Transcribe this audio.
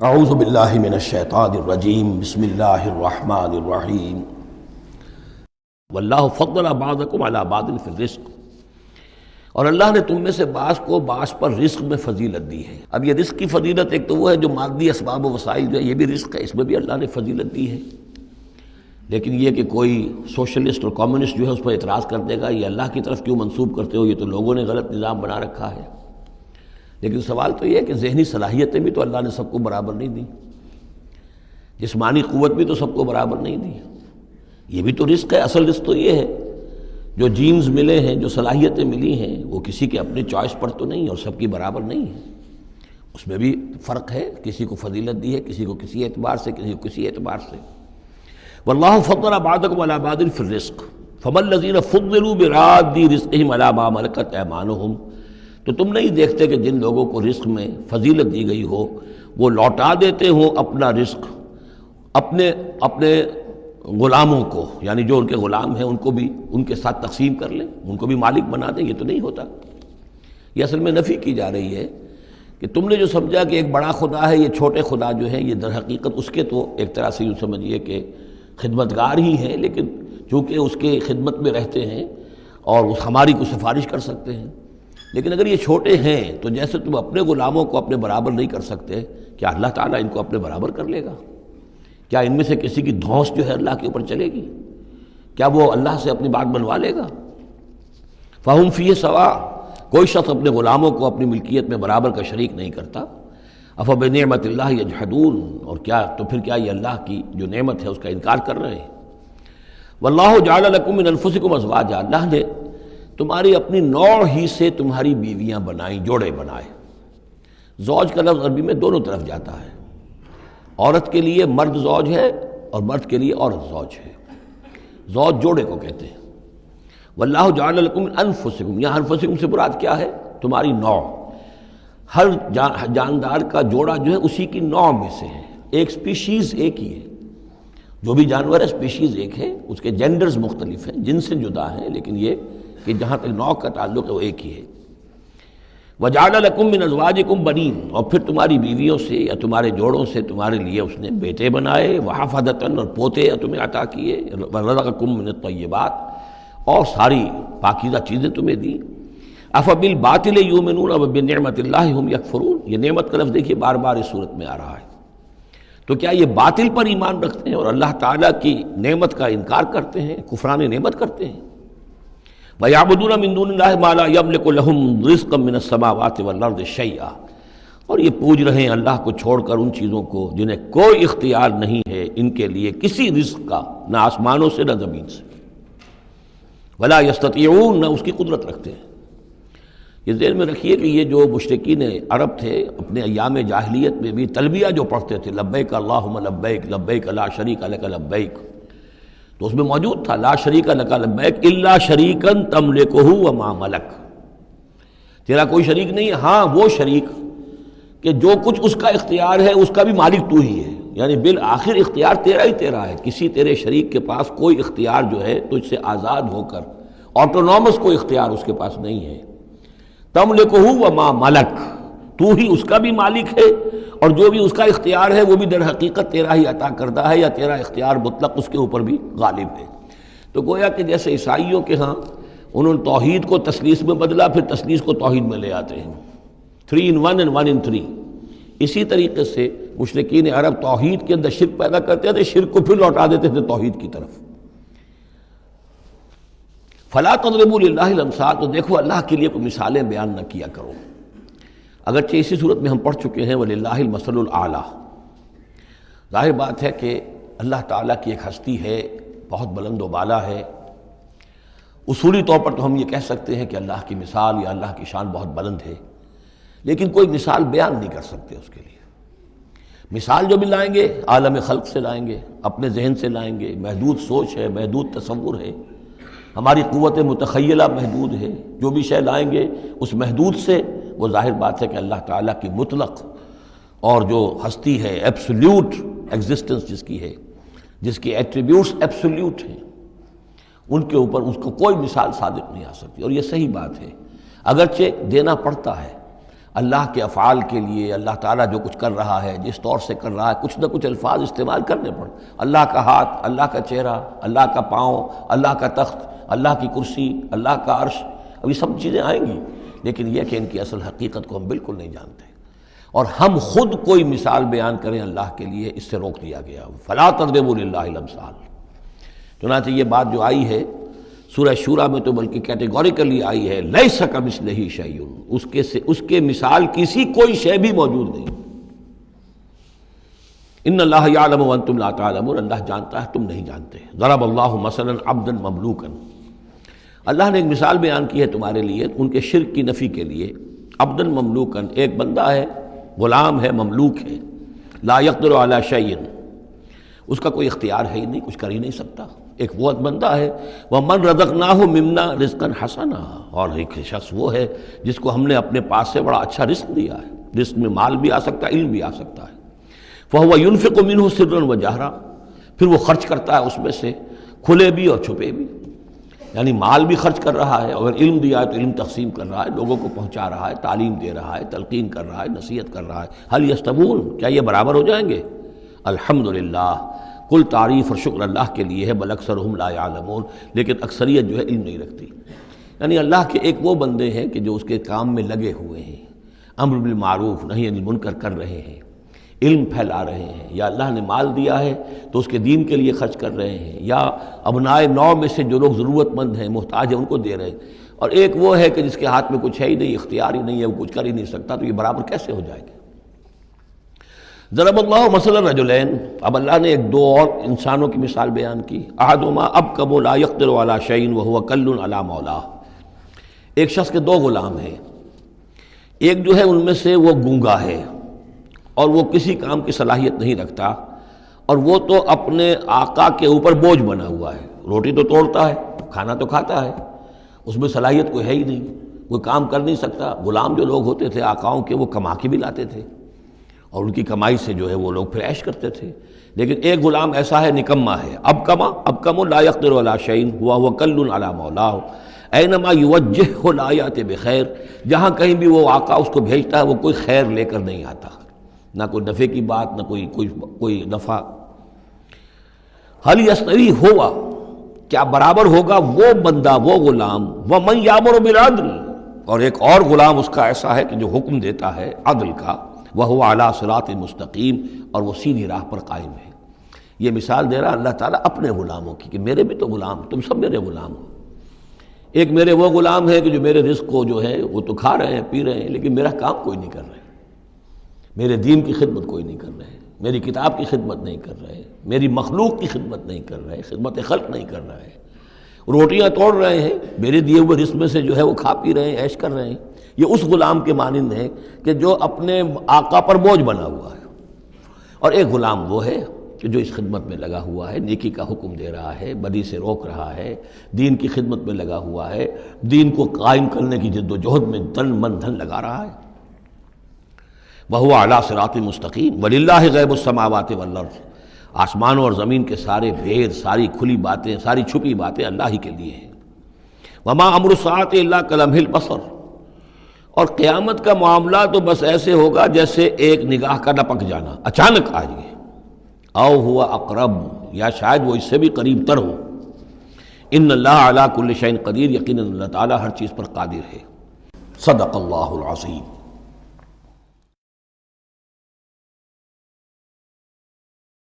اعوذ باللہ من الشیطان الرجیم بسم اللہ الرحمن الرحیم واللہ فضل بعضکم علی بعض فی الرزق، اور اللہ نے تم میں سے بعض کو بعض پر رزق میں فضیلت دی ہے۔ اب یہ رزق کی فضیلت ایک تو وہ ہے جو مادی اسباب و وسائل جو ہے، یہ بھی رزق ہے، اس میں بھی اللہ نے فضیلت دی ہے، لیکن یہ کہ کوئی سوشلسٹ اور کمیونسٹ جو ہے اس پر اعتراض کر دے گا یہ اللہ کی طرف کیوں منسوب کرتے ہو، یہ تو لوگوں نے غلط نظام بنا رکھا ہے۔ لیکن سوال تو یہ ہے کہ ذہنی صلاحیتیں بھی تو اللہ نے سب کو برابر نہیں دی، جسمانی قوت بھی تو سب کو برابر نہیں دی، یہ بھی تو رزق ہے۔ اصل رزق تو یہ ہے جو جینز ملے ہیں، جو صلاحیتیں ملی ہیں، وہ کسی کے اپنے چوائس پر تو نہیں اور سب کی برابر نہیں ہے، اس میں بھی فرق ہے، کسی کو فضیلت دی ہے، کسی کو کسی اعتبار سے، کسی کو کسی اعتبار سے۔ واللہ فضل بعضکم علی بعض فی الرزق فما الذین فضلوا براد رزقہم علی ما ملکت ایمانہم، تو تم نہیں دیکھتے کہ جن لوگوں کو رزق میں فضیلت دی گئی ہو وہ لوٹا دیتے ہوں اپنا رزق اپنے غلاموں کو، یعنی جو ان کے غلام ہیں ان کو بھی ان کے ساتھ تقسیم کر لیں، ان کو بھی مالک بنا دیں۔ یہ تو نہیں ہوتا، یہ اصل میں نفی کی جا رہی ہے کہ تم نے جو سمجھا کہ ایک بڑا خدا ہے، یہ چھوٹے خدا جو ہیں یہ در حقیقت اس کے تو ایک طرح سے یوں سمجھیے کہ خدمتگار ہی ہیں، لیکن چونکہ اس کے خدمت میں رہتے ہیں اور اس ہماری کو سفارش کر سکتے ہیں، لیکن اگر یہ چھوٹے ہیں تو جیسے تم اپنے غلاموں کو اپنے برابر نہیں کر سکتے، کیا اللہ تعالیٰ ان کو اپنے برابر کر لے گا؟ کیا ان میں سے کسی کی دھونس جو ہے اللہ کے اوپر چلے گی؟ کیا وہ اللہ سے اپنی بات بنوا لے گا؟ فہم فیہ سوا، کوئی شخص اپنے غلاموں کو اپنی ملکیت میں برابر کا شریک نہیں کرتا۔ افبنعمت اللہ یجحدون، اور کیا تو پھر کیا یہ اللہ کی جو نعمت ہے اس کا انکار کر رہے ہیں؟ واللہ جعل لکم من انفسکم ازواجا، اللہ نے تمہاری اپنی نوع ہی سے تمہاری بیویاں بنائیں، جوڑے بنائے۔ زوج کا لفظ عربی میں دونوں طرف جاتا ہے، عورت کے لیے مرد زوج ہے اور مرد کے لیے عورت زوج ہے، زوج جوڑے کو کہتے ہیں۔ واللہ جعل لکم من انفسکم، یہاں انفسکم سے مراد کیا ہے؟ تمہاری نوع، ہر جاندار کا جوڑا جو ہے اسی کی نوع میں سے ہے، ایک سپیشیز ایک ہی ہے، جو بھی جانور ہے سپیشیز ایک ہے، اس کے جینڈرز مختلف ہیں، جن سے جدا ہیں، لیکن یہ کہ جہاں تک نوع کا تعلق ہے وہ ایک ہی ہے۔ وَجَعَلَ لَكُم مِّنْ أَزْوَاجِكُمْ بَنِينَ، اور پھر تمہاری بیویوں سے یا تمہارے جوڑوں سے تمہارے لیے اس نے بیٹے بنائے، وَحَفَدَةً، اور پوتے تمہیں عطا کیے، وَرَزَقَكُم مِّنَ الطَّيِّبَاتِ، اور ساری پاکیزہ چیزیں تمہیں دیں۔ أَفَبِالْبَاطِلِ يُؤْمِنُونَ وَبِنِعْمَةِ اللَّهِ هُمْ يَكْفُرُونَ، یہ نعمت کا لفظ دیکھیے بار بار اس صورت میں آ رہا ہے۔ تو کیا یہ باطل پر ایمان رکھتے ہیں اور اللہ تعالیٰ کی نعمت کا انکار کرتے ہیں، کفران نعمت کرتے ہیں؟ وَيَعْبُدُونَ مِن دُونِ اللَّهِ مَا لَا يَمْلِكُ لَهُمْ رِزْقًا مِّنَ السَّمَاوَاتِ وَالْأَرْضِ شَيْئًا، اور یہ پوج رہے ہیں اللہ کو چھوڑ کر ان چیزوں کو جنہیں کوئی اختیار نہیں ہے ان کے لیے کسی رزق کا، نہ آسمانوں سے نہ زمین سے۔ وَلَا يَسْتَطِيعُونَ، نہ اس کی قدرت رکھتے ہیں۔ یہ ذہن میں رکھیے کہ یہ جو مشرکین عرب تھے اپنے ایام جاہلیت میں بھی تلبیہ جو پڑھتے تھے، لبیک اللہم لبیک لبیک لا شریک لک لبیک، تو اس میں موجود تھا لا شریک لک لبیک الا شریکا تملکہ وما ملک، تیرا کوئی شریک نہیں ہے، ہاں وہ شریک کہ جو کچھ اس کا اختیار ہے اس کا بھی مالک تو ہی ہے، یعنی بالآخر اختیار تیرا ہی تیرا ہے، کسی تیرے شریک کے پاس کوئی اختیار جو ہے تجھ سے آزاد ہو کر آٹونومس کوئی اختیار اس کے پاس نہیں ہے۔ تملکہ وما ملک، تو ہی اس کا بھی مالک ہے اور جو بھی اس کا اختیار ہے وہ بھی در حقیقت تیرا ہی عطا کردہ ہے، یا تیرا اختیار مطلق اس کے اوپر بھی غالب ہے۔ تو گویا کہ جیسے عیسائیوں کے ہاں انہوں نے توحید کو تثلیث میں بدلا، پھر تثلیث کو توحید میں لے آتے ہیں، 3 in 1 and 1 in 3۔ اسی طریقے سے مشرکین عرب توحید کے اندر شرک پیدا کرتے تھے، شرک کو پھر لوٹا دیتے تھے توحید کی طرف۔ فَلَا تَضْرِبُوا لِلَّهِ الْأَمْثَالَ، تو دیکھو اللہ کے لیے کوئی مثالیں بیان نہ کیا کرو، اگرچہ اسی صورت میں ہم پڑھ چکے ہیں وَلِلَّهِ الْمَثَلُ الْأَعْلَىٰ، ظاہر بات ہے کہ اللہ تعالیٰ کی ایک ہستی ہے، بہت بلند و بالا ہے، اصولی طور پر تو ہم یہ کہہ سکتے ہیں کہ اللہ کی مثال یا اللہ کی شان بہت بلند ہے، لیکن کوئی مثال بیان نہیں کر سکتے اس کے لیے۔ مثال جو بھی لائیں گے عالم خلق سے لائیں گے، اپنے ذہن سے لائیں گے، محدود سوچ ہے، محدود تصور ہے، ہماری قوت متخیلہ محدود ہے، جو بھی شے لائیں گے اس محدود سے، وہ ظاہر بات ہے کہ اللہ تعالیٰ کی مطلق اور جو ہستی ہے، ایبسلیوٹ ایگزسٹنس جس کی ہے، جس کی ایٹریبیوٹس ایبسلیوٹ ہیں، ان کے اوپر اس کو کوئی مثال صادق نہیں آ سکتی، اور یہ صحیح بات ہے، اگرچہ دینا پڑتا ہے۔ اللہ کے افعال کے لیے اللہ تعالیٰ جو کچھ کر رہا ہے، جس طور سے کر رہا ہے، کچھ نہ کچھ الفاظ استعمال کرنے پڑ، اللہ کا ہاتھ، اللہ کا چہرہ، اللہ کا پاؤں، اللہ کا تخت، اللہ کی کرسی، اللہ کا عرش، اب یہ سب چیزیں آئیں گی، لیکن یہ کہ ان کی اصل حقیقت کو ہم بالکل نہیں جانتے، اور ہم خود کوئی مثال بیان کریں اللہ کے لیے اس سے روک دیا گیا۔ فلا تضربوا للہ الامثال۔ چنانچہ یہ بات جو آئی ہے سورہ شورى میں تو بلکہ کیٹیگوریکلی آئی ہے، لیس کمثلہ شیء، اس کے مثال کسی کوئی شے بھی موجود نہیں۔ ان اللہ یعلم وانتم لا تعلمون، اللہ جانتا ہے تم نہیں جانتے۔ ضرب اللہ مثلا عبدا مملوکا، اللہ نے ایک مثال بیان کی ہے تمہارے لیے ان کے شرک کی نفی کے لیے۔ عبدا مملوکا، ایک بندہ ہے، غلام ہے، مملوک ہے، لا یقدر علی شیء، اس کا کوئی اختیار ہے ہی نہیں، کچھ کر ہی نہیں سکتا، ایک وہ بندہ ہے۔ وَمَنْ رَزَقْنَاهُ مِنَّا رِزْقًا حَسَنًا، اور ایک شخص وہ ہے جس کو ہم نے اپنے پاس سے بڑا اچھا رزق دیا ہے، رزق میں مال بھی آ سکتا ہے، علم بھی آ سکتا ہے۔ فَهُوَ يُنْفِقُ مِنْهُ سِرًّا وَجَهْرًا، پھر وہ خرچ کرتا ہے اس میں سے کھلے بھی اور چھپے بھی، یعنی مال بھی خرچ کر رہا ہے، اگر علم دیا ہے تو علم تقسیم کر رہا ہے، لوگوں کو پہنچا رہا ہے، تعلیم دے رہا ہے، تلقین کر رہا ہے، نصیحت کر رہا ہے۔ هل يستوون، کیا یہ برابر ہو جائیں گے؟ الحمدللہ، کل تعریف اور شکر اللہ کے لیے ہے، بل اکثرہم لا یعلمون، لیکن اکثریت جو ہے علم نہیں رکھتی۔ یعنی اللہ کے ایک وہ بندے ہیں کہ جو اس کے کام میں لگے ہوئے ہیں، امر بالمعروف نہی عن المنکر کر رہے ہیں، علم پھیلا رہے ہیں، یا اللہ نے مال دیا ہے تو اس کے دین کے لیے خرچ کر رہے ہیں، یا ابنائے نو میں سے جو لوگ ضرورت مند ہیں، محتاج ہیں، ان کو دے رہے ہیں، اور ایک وہ ہے کہ جس کے ہاتھ میں کچھ ہے ہی نہیں، اختیار ہی نہیں ہے، وہ کچھ کر ہی نہیں سکتا، تو یہ برابر کیسے ہو جائے گا؟ ضرب اللہ مثلا رجلین، اب اللہ نے ایک دو اور انسانوں کی مثال بیان کی۔ احدہما ابکم لا یقدر علی شیء وہو کل علی مولاه، ایک شخص کے دو غلام ہیں، ایک جو ہے ان میں سے وہ گونگا ہے اور وہ کسی کام کی صلاحیت نہیں رکھتا، اور وہ تو اپنے آقا کے اوپر بوجھ بنا ہوا ہے، روٹی تو توڑتا ہے، کھانا تو کھاتا ہے، اس میں صلاحیت کوئی ہے ہی نہیں، کوئی کام کر نہیں سکتا۔ غلام جو لوگ ہوتے تھے آقاؤں کے، وہ کما کے بھی لاتے تھے اور ان کی کمائی سے جو ہے وہ لوگ پھر عیش کرتے تھے، لیکن ایک غلام ایسا ہے، نکما ہے، ابکم لا یقدر علی شیء وہو کل علی مولاه اینما یوجہہ لا یأتی بخیر، جہاں کہیں بھی وہ آقا اس کو بھیجتا ہے وہ کوئی خیر لے کر نہیں آتا، نہ کوئی نفع کی بات، نہ کوئی نفع۔ حل یستوی ہوا، کیا برابر ہوگا وہ بندہ، وہ غلام، ومن یامر بالعدل، اور ایک اور غلام اس کا ایسا ہے کہ جو حکم دیتا ہے عدل کا، وہو علی صراط مستقیم، اور وہ سیدھی راہ پر قائم ہے۔ یہ مثال دے رہا اللہ تعالیٰ اپنے غلاموں کی کہ میرے بھی تو غلام، تم سب میرے غلام ہو۔ ایک میرے وہ غلام ہے کہ جو میرے رزق کو جو ہے وہ تو کھا رہے ہیں، پی رہے ہیں، لیکن میرا کام کوئی نہیں کر رہے، میرے دین کی خدمت کوئی نہیں کر رہے، میری کتاب کی خدمت نہیں کر رہے، میری مخلوق کی خدمت نہیں کر رہے، خدمت خلق نہیں کر رہے، روٹیاں توڑ رہے ہیں، میرے دیے ہوئے رزق میں سے جو ہے وہ کھا پی رہے ہیں، عیش کر رہے ہیں۔ یہ اس غلام کے مانند ہے کہ جو اپنے آقا پر بوجھ بنا ہوا ہے، اور ایک غلام وہ ہے کہ جو اس خدمت میں لگا ہوا ہے، نیکی کا حکم دے رہا ہے، بدی سے روک رہا ہے، دین کی خدمت میں لگا ہوا ہے، دین کو قائم کرنے کی جد و جہد میں تن من دھن لگا رہا ہے۔ وَهُوَ عَلَىٰ صِرَاطٍ مُسْتَقِيمٍ وَلِلَّهِ غَيْبُ السَّمَاوَاتِ وَالْأَرْضِ، آسمانوں اور زمین کے سارے بھید، ساری کھلی باتیں، ساری چھپی باتیں اللہ ہی کے لیے ہیں۔ وَمَا أَمْرُ السَّاعَةِ إِلَّا كَلَمْحِ الْبَصَرِ، اور قیامت کا معاملہ تو بس ایسے ہوگا جیسے ایک نگاہ کا لپک جانا، اچانک آ جائے، او ہوا اقرب، یا شاید وہ اس سے بھی قریب تر ہو۔ ان اللہ علی کل شیء قدیر، یقیناً اللہ تعالیٰ ہر چیز پر قادر ہے۔ صدق اللہ العظیم۔